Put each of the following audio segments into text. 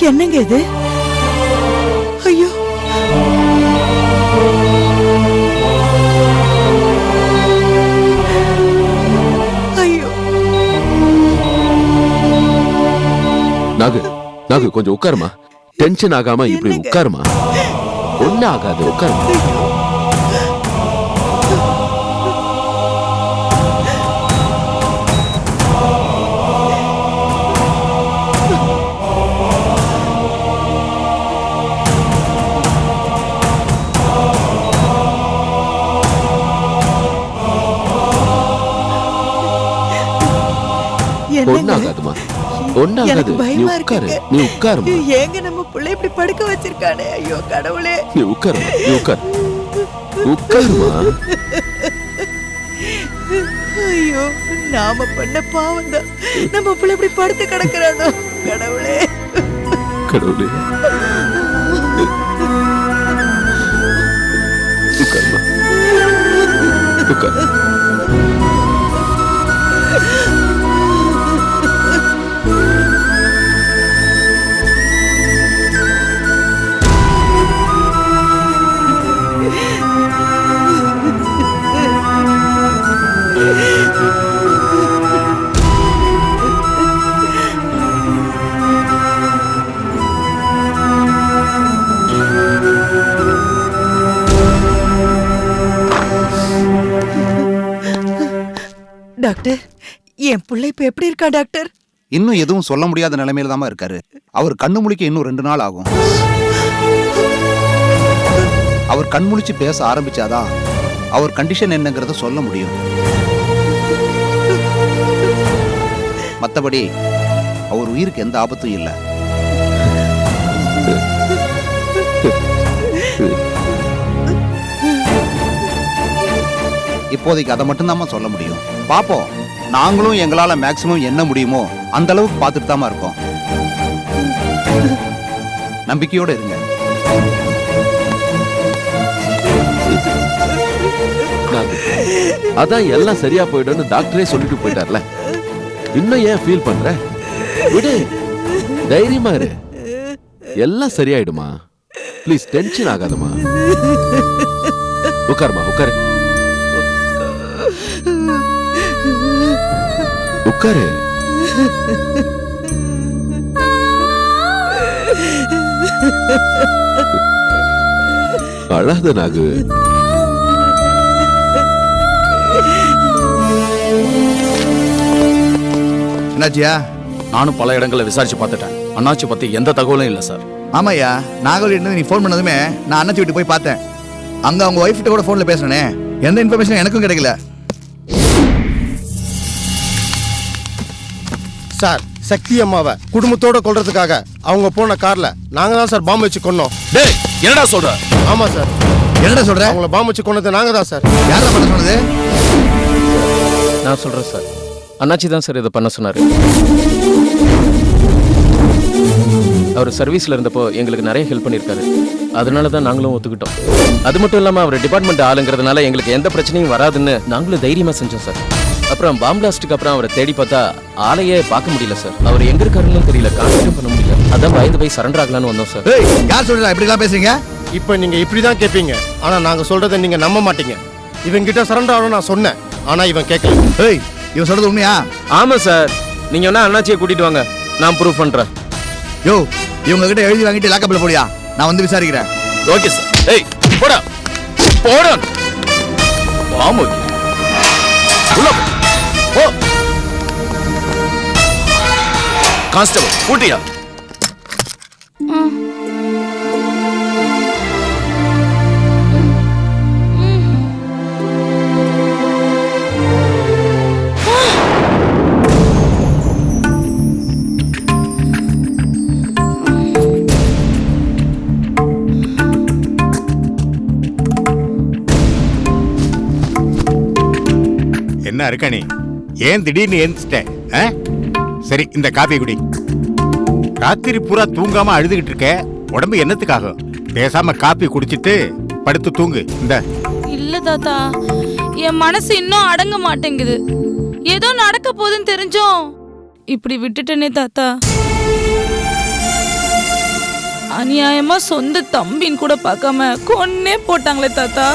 என்னங்க இது? ஐயோ, ஐயோ. நாகு நாகு கொஞ்சம் உட்காருமா. டென்ஷன் ஆகாம இப்படி உட்காருமா. ஒன்னும் ஆகாது, உட்காருமா. ஒன்னாகாதுமா, ஒன்னாகாது. நீ உட்காரு, நீ உட்காருமா. ஏங்க நம்ம புள்ள இப்படி படுக்க வச்சிருக்கானே. ஐயோ கடவுளே. நீ உட்காருமா, நீ உட்காரு, உட்காருமா. ஐயோ, நாம பண்ண பாவம் தான் நம்ம புள்ள இப்படி படுத்து கிடக்குறானோ. கடவுளே, கடவுளே. உட்காருமா, உட்காரு. டாக்டர், என் பிள்ளை இப்ப எப்படி இருக்கா டாக்டர்? இன்னும் எதுவும் சொல்ல முடியாத நிலைமையில தான் இருக்காரு. அவர் கண்ணு முழிக்க இன்னும் 2 நாள் ஆகும். அவர் கண் முழிச்சு பேச ஆரம்பிச்சாதான் அவர் கண்டிஷன் என்னங்கிறத சொல்ல முடியும். மத்தபடி அவர் உயிருக்கு எந்த ஆபத்தும் இல்லை. இப்போதைக்கு அதை மட்டும்தான் சொல்ல முடியும். பாப்போம். நாங்களும் எங்களால மேக்சிமம் என்ன முடியுமோ அந்த அளவுக்கு பார்த்துட்டு தான் இருக்கோம். நம்பிக்கையோட இருங்க. அதான் எல்லாம் சரியா போயிடும்னு டாக்டரே சொல்லிட்டு போயிட்டார்ல. இன்னும் ஏன் ஃபீல் பண்ற? விடு, தைரியமா இரு. எல்லாம் சரியாயிடுமா. Please tension ஆகாதமா. உட்காருமா, உட்காரு, உட்காரு. அழாத நாகு. என்னாச்சியா? நானும் பல இடங்களை விசாரிச்சு பார்த்துட்டேன். அண்ணாச்சி பத்தி எந்த தகவலும் இல்லை சார். ஆமாய்யா, நாகவல்லி நீ ஃபோன் பண்ணதுமே நான் அண்ணாச்சி வீட்டு போய் பார்த்தேன். அங்க அவங்க ஒய்ஃப்கிட்ட கூட ஃபோன்ல பேசுனே. எந்த இன்ஃபர்மேஷன் எனக்கும் கிடைக்கல சார். சக்தி அம்மாவை குடும்பத்தோட கொல்றதுக்காக அவங்க போன கார்ல நாங்க தான் சார் பாம்பு வச்சு கொன்னோம். டேய், என்னடா சொல்ற? ஆமா சார். என்னடா சொல்ற? அவங்கள பாம்பு வச்சு கொன்னது நாங்க தான் சார். யாரா பண்ண சொன்னது? நான் சொல்றேன் சார். அண்ணாச்சி தான் சார் இதை பண்ண சொன்னாரு. அவர் சர்வீஸ்ல இருந்தப்போ எங்களுக்கு நிறைய ஹெல்ப் பண்ணியிருக்காரு. அதனால தான் நாங்களும் ஒத்துக்கிட்டோம். அது மட்டும் இல்லாம அவர் டிபார்ட்மெண்ட் ஆளுங்கிறதுனால எங்களுக்கு எந்த பிரச்சனையும் வராதுன்னு நாங்களும் தைரியமா செஞ்சோம் சார். அப்புறம் பாம் பிளாஸ்டுக்கு அப்புறம் அவரை தேடி பார்த்தா ஆளையே பார்க்க முடியல சார். அவர் எங்க இருக்காருன்னு தெரியல, கான்டாக்டும் பண்ண முடியல. அதான் பயந்து போய் சரண்டர் ஆகலான்னு வந்தோம் சார். யார் சொல்றா இப்படி எல்லாம் பேசுறீங்க? இப்போ நீங்க இப்படிதான் கேட்பீங்க, ஆனா நாங்க சொல்றதை நீங்க நம்ப மாட்டீங்க. இவன் கிட்ட சரண்டர் ஆகணும் நான் சொன்னேன், ஆனா இவன் கேட்கல. ஏய், இவன் சொல்றது உண்மையா? ஆமா சார். நீங்க வேணா அண்ணாச்சியை கூட்டிட்டு வாங்க, நான் ப்ரூவ் பண்றேன். யோ, இவங்க கிட்ட எழுதி வாங்கிட்டு லாக்கப்ல போடியா, நான் வந்து விசாரிக்கிறேன். Okay sir. ஏய், போடா போடா. பாம்பு உள்ள போ. கான்ஸ்டபிள் கூட்டியா. என்ன இருக்க நீ? ஏன் திடீர்னு எழுந்துட்டேன்? சரி, இந்த காப்பி குடி. ராத்திரி பூரா தூங்காம அழுதுகிட்டு இருக்க, உடம்பு என்னத்துக்காகும்? பேசாம காப்பி குடிச்சிட்டு படுத்து தூங்கு. இந்த இல்ல தாத்தா, என் மனசு இன்னும் அடங்க மாட்டேங்குது. ஏதோ நடக்க போகுதுன்னு தெரிஞ்சோம் இப்படி விட்டுட்டேனே தாத்தா. அநியாயமா சொந்த தம்பின்னு கூட பார்க்காம கொன்னே போட்டாங்களே தாத்தா.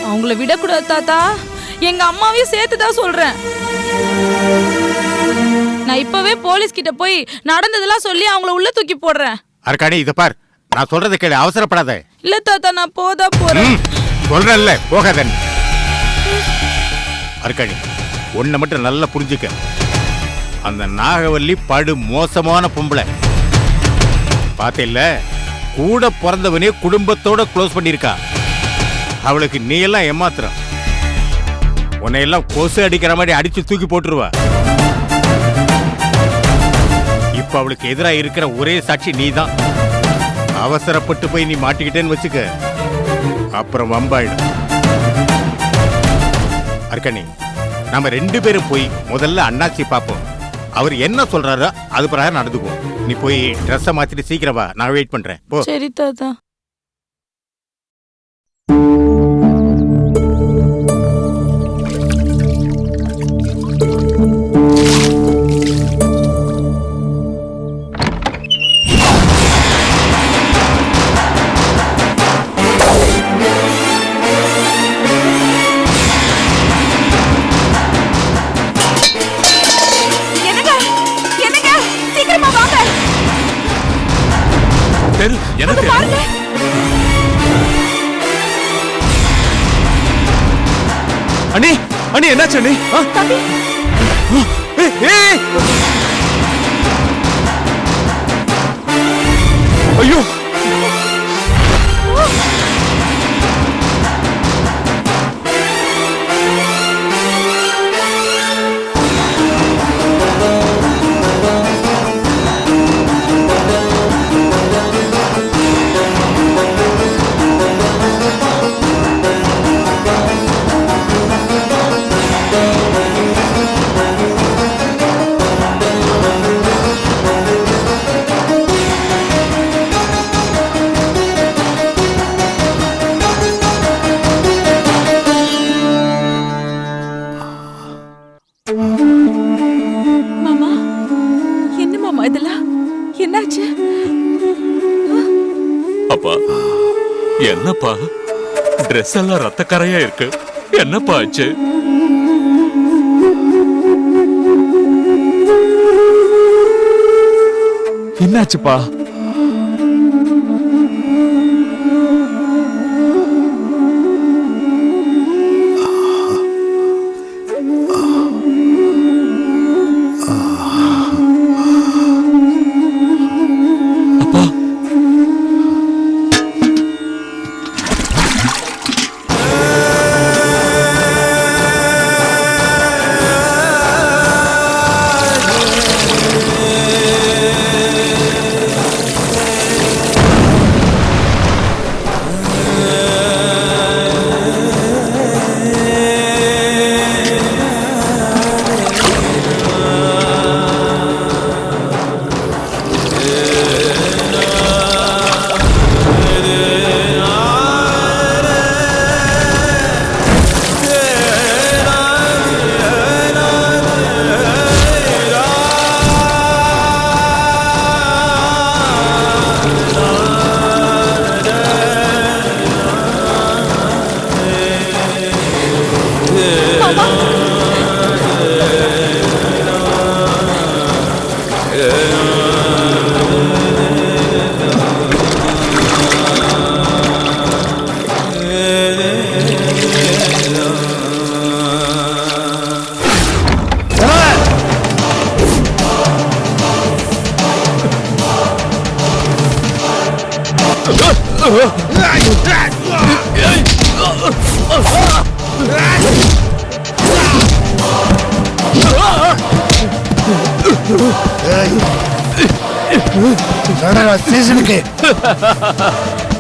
அவங்கள விடக்கூடாது தாத்தா. எங்க அம்மாவையும் சேர்த்து தான் சொல்றேன். நான் இப்பவே போலீஸ் கிட்ட போய் நடந்ததெல்லாம் சொல்லி அவங்கள உள்ள தூக்கி போடுறேன். அர்க்காணி இத பார், நான் சொல்றதை கேளு, அவசரப்படாத. இல்ல தாத்தா, நான் போறேன். சொல்றேன்ல, போகாத. அர்க்காணி, ஒன்ன மட்டும் நல்லா புரிஞ்சுக்க. அந்த நாகவல்லி படு மோசமான பொம்பளை. பாத்தில்ல, கூட பிறந்தவனே குடும்பத்தோட க்ளோஸ் பண்ணிருக்கா. அவளுக்கு நீ எல்லாம் ஏமாத்துறான். உன்னையெல்லாம் கொசு அடிக்கிற மாதிரி அடிச்சு தூக்கி போட்டுருவா. இப்ப அவளுக்கு எதிராக இருக்கிற ஒரே சாட்சி நீதான். அவசரப்பட்டு போய் நீ மாட்டிக்கிட்டேன்னு வச்சுக்க, அப்புறம் வம்பாயிடும். அர்க்கணி, நம்ம 2 பேரும் போய் முதல்ல அண்ணாச்சி பார்ப்போம். அவர் என்ன சொல்றாரோ அது பிரகாரம் நடந்துக்குவோம். நீ போய் ட்ரெஸ்ஸை மாத்திட்டு சீக்கிரம் வா, நான் வெயிட் பண்றேன். போ. சரி தாத்தா. அண்ணி, அண்ணி என்னாச்சு அண்ணி? ஐயோ, மாமா, என்ன மாமா இதெல்லாம்? என்னாச்சு? அப்பா, என்னப்பா ட்ரெஸ் எல்லாம் ரத்தக்கரையா இருக்கு? என்னப்பா ஆச்சு? என்னாச்சுப்பா?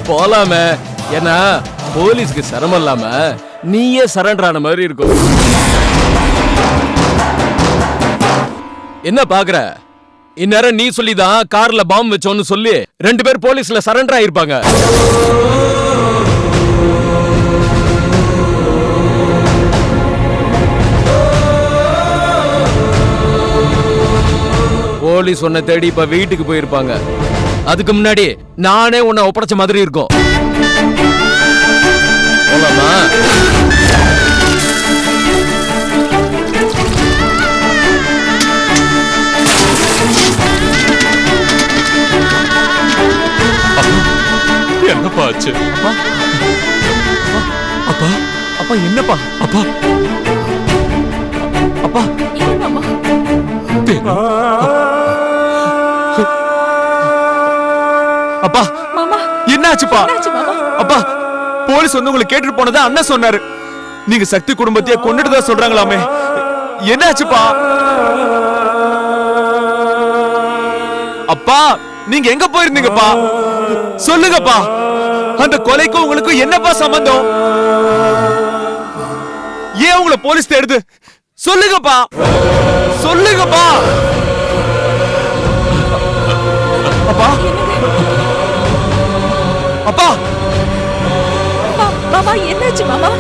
போலாமே, ஏன்னா போலீஸ்க்கு சிரமம் இல்லாம நீயே சரண்டர் ஆன மாதிரி இருக்கும். என்ன பாக்குற? இந்நேரம் நீ சொல்லிதான் கார்ல பாம்பு வச்சோன்னு சொல்லி 2 பேர் போலீஸ்ல சரண்டர் ஆயிருப்பாங்க. போலீஸ் உன்னை தேடி இப்ப வீட்டுக்கு போயிருப்பாங்க. அதுக்கு முன்னாடி நானே உன்னை ஒப்படைச்ச மாதிரி இருக்கும். போலாமா? என்னப்பா ஆச்சு? அப்பா அப்பா என்னப்பா? அப்பா அப்பா தேனு, அப்பா என்னாச்சுப்பா? அப்பா போலீஸ் வந்து உங்களை கேட்டுட்டு போனதா அண்ணன் சொன்னாரு. நீங்க சக்தி குடும்பத்தையே கொண்டுட்டு தான் சொல்றாங்களாமே. என்னாச்சுப்பா? அப்பா நீங்க எங்க போயிருந்தீங்கப்பா? சொல்லுங்கப்பா. அந்த கொலைக்கும் உங்களுக்கும் என்னப்பா சம்பந்தம்? ஏன் உங்களை போலீஸ் தேடுது? சொல்லுங்கப்பா, சொல்லுங்கப்பா. அப்பா அப்பா மாமா என்னாச்சு மாமா?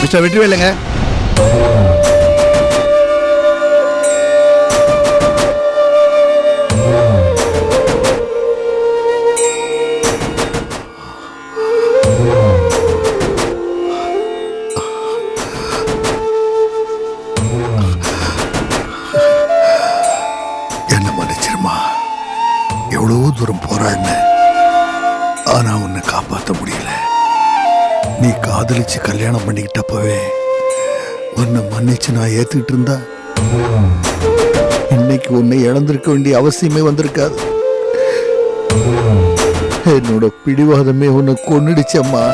மிஸ்டர் வெற்றிவேலுங்க, என்ன மன்னிச்சிருமா. எவ்வளவு தூரம் போராடின, ஆனா உன்னை காப்பாற்ற முடியல. நீ காதலிச்சு கல்யாணம் பண்ணிக்கிட்டப்பவே உன்னை மன்னிச்சு நான் ஏத்துக்கிட்டு இருந்தா இன்னைக்கு உன்னை இழந்திருக்க வேண்டிய அவசியமே வந்திருக்காது. என்னோட பிடிவாதமே உன்னை கொன்னுடுச்சம்மா.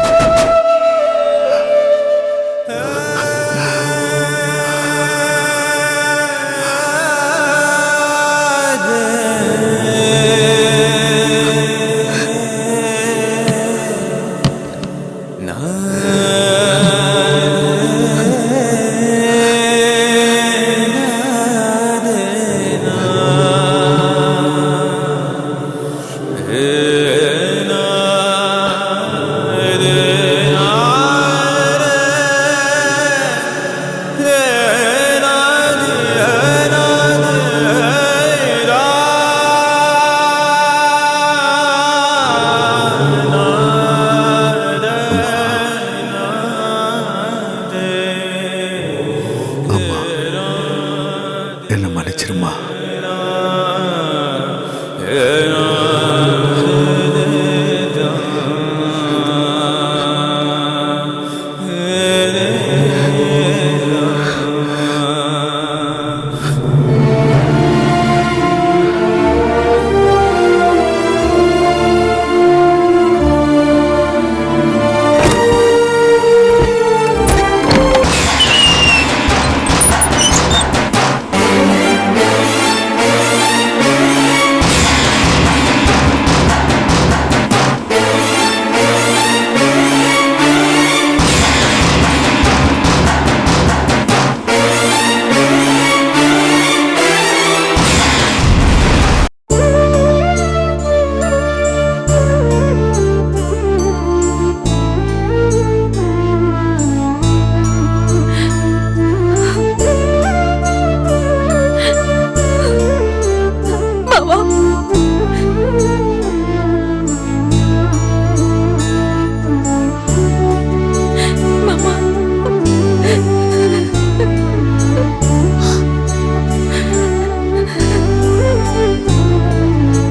இது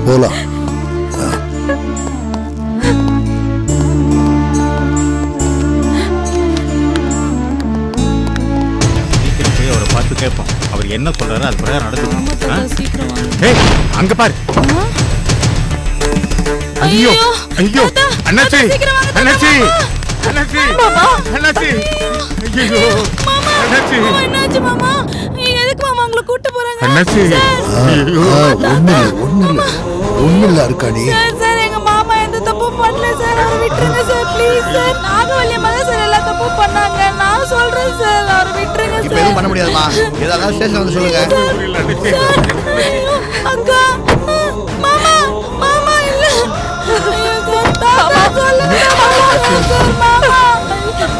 போலாம். சீக்கிரம் போய் அவரை பார்த்து கேட்போம். அவர் என்ன சொல்றாரு அது பிரகாரம் நடக்கும். சீக்கிரம் வாங்க. ஏய், அங்க பாரு. ஐயோ ஐயோ அண்ணாச்சி அண்ணாச்சி அண்ணாச்சி அண்ணாச்சி ஐயோ அண்ணாச்சி என்னாச்சு மாமா? எதுக்கு மாமா உங்களை கூட்டு போறாங்க? அண்ணாச்சி ஒண்ணு இல்ல அர்க்காணி. சார் எங்க மாமா எந்த தப்பும் பண்ணல சார். அவரை விட்டுருங்க சார் ப்ளீஸ் சார். நாகவல்லி மகன் சார் எல்லா தப்பும் பண்ணாங்க. நான் சொல்றேன் சார் அவரை விட்டுருங்க இப்ப சார். எதுவும் பண்ண முடியாதுமா. ஏதாவது ஸ்டேஷன் வந்து சொல்லுங்க. அக்கா மாமா மாமா இல்ல. ஐயோ சார் தாத்தா சொல்லுங்க சார் மாமா.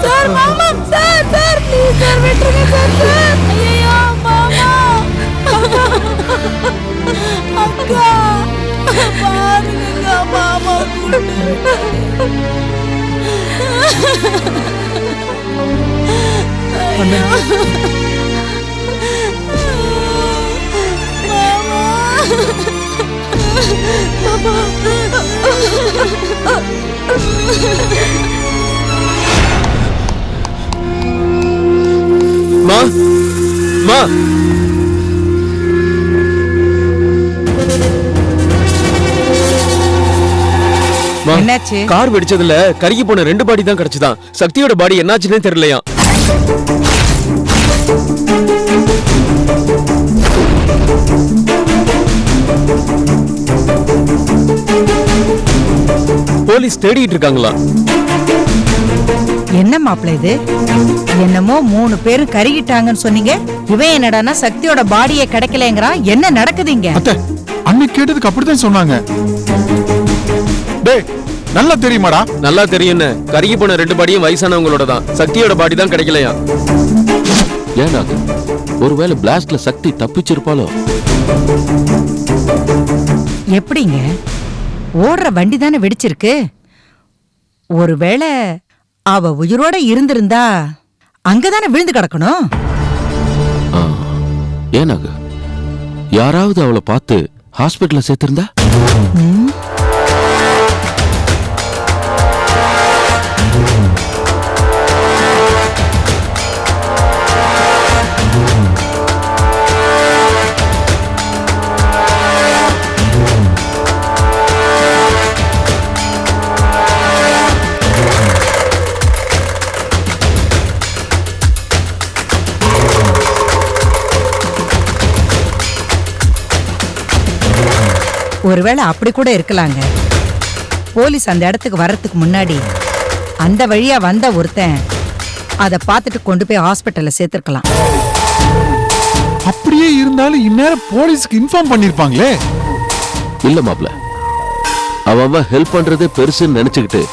சார் மாமா சார் சார் ப்ளீஸ் சார் விட்டுருங்க சார் சார். ஐயோ மாமா. அக்கா பாருங்க மாமா மா மா மா, என்னாச்சு? கார் வெடிச்சதுல கருகி போன 2 பாடி தான் கிடைச்சுதான். சக்தியோட பாடி என்னாச்சுன்னே தெரியலையா. போலீஸ் தேடிட்டு இருக்காங்களா? என்ன மாப்பிள்ள இது? என்னமோ 3 பேரும் கருகிட்டாங்கன்னு சொன்னீங்க. இவன் என்னடான்னா சக்தியோட பாடியே கிடைக்கலங்கிறான். என்ன நடக்குதுங்க? அன்னைக்கு கேட்டதுக்கு அப்படித்தான் சொன்னாங்க. டேய், நல்லா தெரியுமாடா? நல்லா தெரியும்னு. கருகி போன 2 பாடியும் வயசானவங்களோட தான். சக்தியோட பாடி தான் கிடைக்கலையா. ஏன் நாகு? ஒருவேளை பிளாஸ்ட்ல சக்தி தப்பிச்சிருப்பாளோ? எப்படிங்க? ஓடுற வண்டி தானே வெடிச்சிருக்கு. ஒருவேளை அவ உயிரோட இருந்திருந்தா அங்கதானே விழுந்து கிடக்கணும். ஆ, ஏன் நாகு? யாராவது அவளை பார்த்து ஹாஸ்பிட்டல்ல சேர்த்திருந்தா? ம், ஒருவேளை அப்படி கூட இருக்கலாங்க. போலீஸ் அந்த இடத்துக்கு வர்றதுக்கு முன்னாடி அந்த வழியா வந்த ஒருத்தன் அதை பார்த்துட்டு கொண்டு போய் ஹாஸ்பிட்டல்ல சேர்த்திருக்கலாம். அப்படியே இருந்தாலும் இந்நேரம் போலீஸ்க்கு இன்ஃபார்ம் பண்ணிருப்பாங்களே. இல்ல மாப்ள, அவன் ஹெல்ப் பண்றதே பெருசுன்னு நினைச்சுக்கிட்டு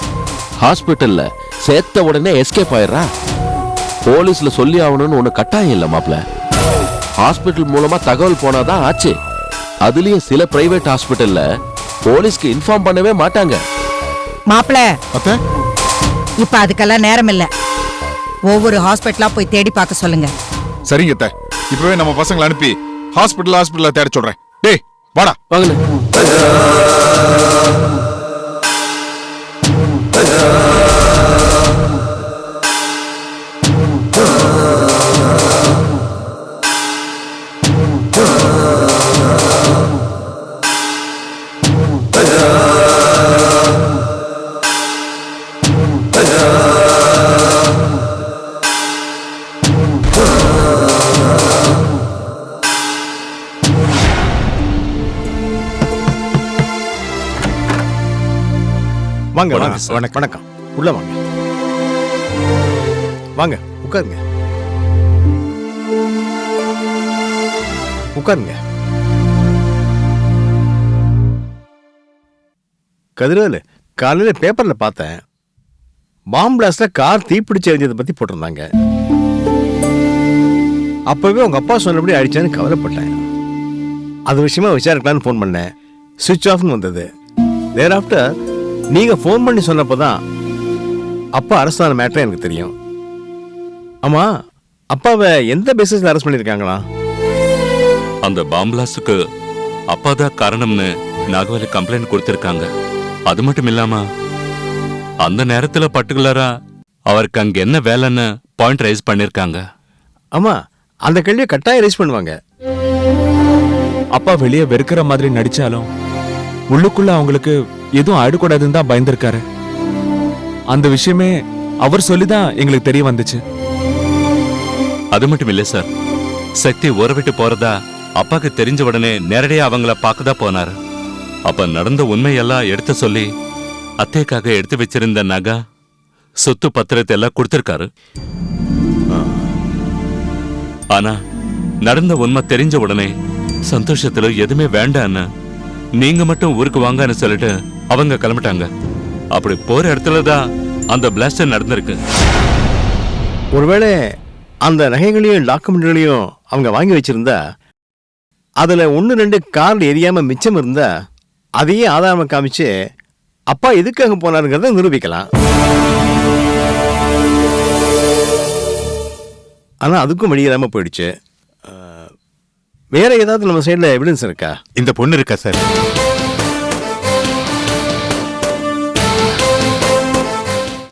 ஹாஸ்பிட்டல்ல சேர்த்த உடனே எஸ்கேப் ஆயிடுறா. போலீஸ்ல சொல்லி ஆகணும்னு ஒண்ணு கட்டாயம் இல்ல மாப்ள. ஹாஸ்பிட்டல் மூலமா தகவல் போனாதான் ஆச்சு. அதுலயும் சில பிரைவேட் ஹாஸ்பிட்டல்ல போலீஸ்க்கு இன்ஃபார்ம் பண்ணவே மாட்டாங்க. மாப்பிள, அத்தை, இப்ப அதுக்கெல்லாம் நேரம் இல்ல. ஒவ்வொரு ஹாஸ்பிட்டலா போய் தேடி பார்க்க சொல்லுங்க. சரிங்க அத்தை. இப்பவே நம்ம பசங்களை அனுப்பி ஹாஸ்பிட்டல் தேட சொல்றேன். டேய் வாடா. வாங்க. வாங்க வாங்க வணக்கம் வணக்கம். உள்ள வாங்க வாங்க உட்காருங்க உட்காருங்க. கதிரவேலு, காலையில பேப்பர்ல பார்த்தேன், பாம் பிளாஸ்ட்ல கார் தீப்பிடிச்சு எரிஞ்சதை பத்தி போட்டிருந்தாங்க. அப்பவே உங்க அப்பா சொன்னபடி அடிச்சான்னு கவலைப்பட்டேன். அது விஷயமா விசாரிக்கலான்னு ஃபோன் பண்ணேன். சுவிட்ச் ஆஃப்னு வந்தது. தேர் ஆஃப்டர் நீங்க ஃபோன் பண்ணி சொன்னப்பதான் அப்பா அரெஸ்ட் ஆன மேட்டர் எனக்கு தெரியும். ஆமா, அப்பாவை எந்த பேசிஸ்ல அரெஸ்ட் பண்ணிருக்காங்களா? அந்த பாம்பிளாஸ்டுக்கு அப்பாதான் காரணம்னு நாகவலி கம்ப்ளைண்ட் கொடுத்திருக்காங்க. அது மட்டும் இல்லாம அந்த நேரத்துல பர்டிகுலரா அவருக்கு அங்க என்ன வேலைன்னு பாயிண்ட் ரைஸ் பண்ணிருக்காங்க. ஆமா, அந்த கேள்வியை கட்டாயம் ரைஸ் பண்ணுவாங்க. அப்பா வெளியே வெறுக்கிற மாதிரி நடிச்சாலும் உள்ளுக்குள்ள அவங்களுக்கு எதுவும் ஆயிடக்கூடாதுன்னு தான் பயந்துருக்காரு. அந்த விஷயமே அவர் சொல்லிதான் எங்களுக்கு தெரிய வந்துச்சு. அது மட்டும் இல்ல சார், சக்தி ஊரை விட்டு போறதா அப்பாக்கு தெரிஞ்ச உடனே நேரடியா அவங்கள பார்க்கதான் போனாரு. அப்ப நடந்த உண்மையெல்லாம் எடுத்து சொல்லி அத்தைக்காக எடுத்து வச்சிருந்த நகை சொத்து பத்திரத்தை எல்லாம் கொடுத்திருக்காரு. ஆனா நடந்த உண்மை தெரிஞ்ச உடனே சந்தோஷத்துல எதுவுமே வேண்டான்னு நீங்க மட்டும் ஊருக்கு வாங்கன்னு சொல்லிட்டு அவங்க கிளம்பிட்டாங்க. அப்படி போற இடத்துலதான் அந்த பிளாஸ்டர் நடந்திருக்கு. ஒருவேளை அந்த நகைகளையும் டாக்குமெண்ட்களையும் அவங்க வாங்கி வச்சிருந்தா, அதுல 1-2 கார்டு எரியாம மிச்சம் இருந்தா, அதையே ஆதாரமா காமிச்சு அப்பா எதுக்கு அங்க போனாருங்கிறத நிரூபிக்கலாம். ஆனா அதுக்கும் வழி போயிடுச்சு. வேற ஏதாவது நம்ம சைடுல எவிடன்ஸ் இருக்கா? இந்த பொண்ணு இருக்கா சார்?